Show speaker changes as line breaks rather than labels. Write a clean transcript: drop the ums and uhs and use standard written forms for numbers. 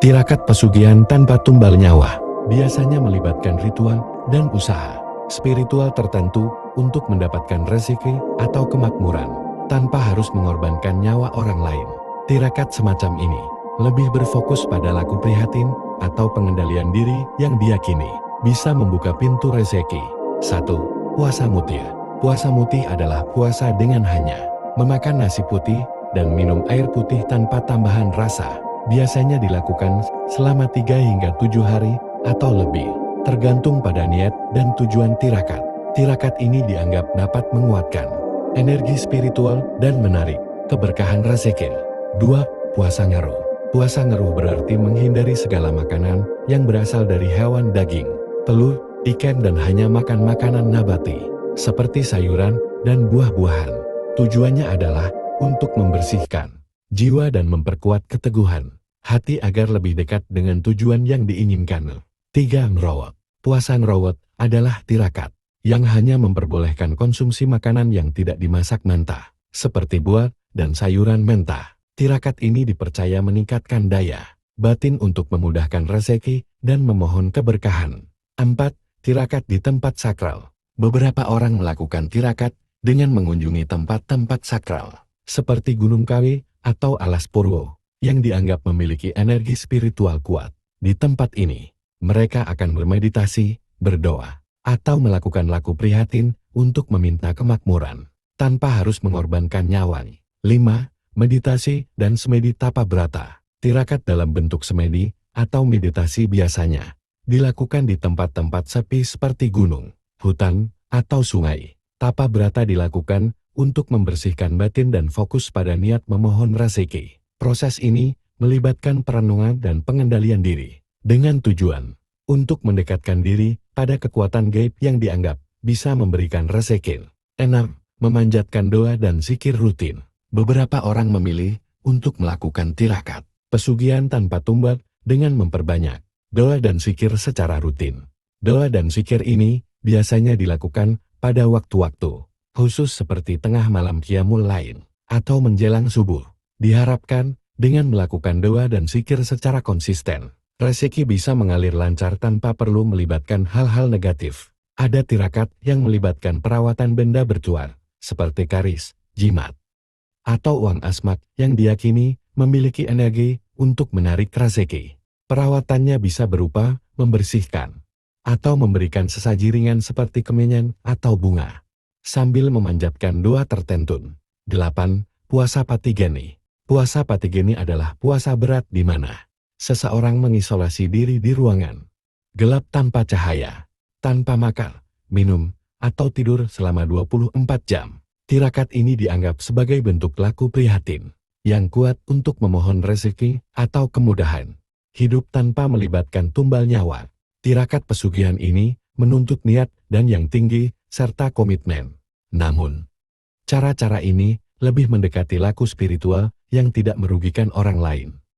Tirakat pesugihan tanpa tumbal nyawa biasanya melibatkan ritual dan usaha spiritual tertentu untuk mendapatkan rezeki atau kemakmuran tanpa harus mengorbankan nyawa orang lain. Tirakat semacam ini lebih berfokus pada laku prihatin atau pengendalian diri yang diyakini bisa membuka pintu rezeki. 1. Puasa mutih. Puasa mutih adalah puasa dengan hanya memakan nasi putih dan minum air putih tanpa tambahan rasa. Biasanya dilakukan selama 3 hingga 7 hari atau lebih, tergantung pada niat dan tujuan tirakat. Tirakat ini dianggap dapat menguatkan energi spiritual dan menarik keberkahan rezeki. 2. Puasa ngeruh. Puasa ngeruh berarti menghindari segala makanan yang berasal dari hewan daging, telur, ikan dan hanya makan makanan nabati, seperti sayuran dan buah-buahan. Tujuannya adalah untuk membersihkan jiwa dan memperkuat keteguhan hati agar lebih dekat dengan tujuan yang diinginkan. 3. Ngerawat. Puasa ngerawat adalah tirakat yang hanya memperbolehkan konsumsi makanan yang tidak dimasak mentah, seperti buah dan sayuran mentah. Tirakat ini dipercaya meningkatkan daya batin untuk memudahkan rezeki dan memohon keberkahan. 4. Tirakat di tempat sakral. Beberapa orang melakukan tirakat dengan mengunjungi tempat-tempat sakral, seperti Gunung Kawi atau Alas Purwo, yang dianggap memiliki energi spiritual kuat. Di tempat ini, mereka akan bermeditasi, berdoa, atau melakukan laku prihatin untuk meminta kemakmuran, tanpa harus mengorbankan nyawa. 5. Meditasi dan semedi tapa brata. Tirakat dalam bentuk semedi atau meditasi biasanya dilakukan di tempat-tempat sepi seperti gunung, hutan, atau sungai. Tapa brata dilakukan untuk membersihkan batin dan fokus pada niat memohon rezeki. Proses ini melibatkan perenungan dan pengendalian diri, dengan tujuan untuk mendekatkan diri pada kekuatan gaib yang dianggap bisa memberikan rezeki. 6. Memanjatkan doa dan zikir rutin. Beberapa orang memilih untuk melakukan tirakat pesugihan tanpa tumbal dengan memperbanyak doa dan zikir secara rutin. Doa dan zikir ini biasanya dilakukan pada waktu-waktu khusus seperti tengah malam qiyamul lail atau menjelang subuh. Diharapkan dengan melakukan doa dan zikir secara konsisten, rezeki bisa mengalir lancar tanpa perlu melibatkan hal-hal negatif. Ada tirakat yang melibatkan perawatan benda bertuan, seperti karis, jimat, atau uang asmat yang diyakini memiliki energi untuk menarik rezeki. Perawatannya bisa berupa membersihkan atau memberikan sesaji ringan seperti kemenyan atau bunga, sambil memanjatkan doa tertentu. 8. Puasa patigeni. Puasa patigeni adalah puasa berat di mana seseorang mengisolasi diri di ruangan gelap tanpa cahaya, tanpa makan, minum, atau tidur selama 24 jam. Tirakat ini dianggap sebagai bentuk laku prihatin yang kuat untuk memohon rezeki atau kemudahan hidup tanpa melibatkan tumbal nyawa. Tirakat pesugihan ini menuntut niat dan yang tinggi serta komitmen. Namun, cara-cara ini lebih mendekati laku spiritual yang tidak merugikan orang lain.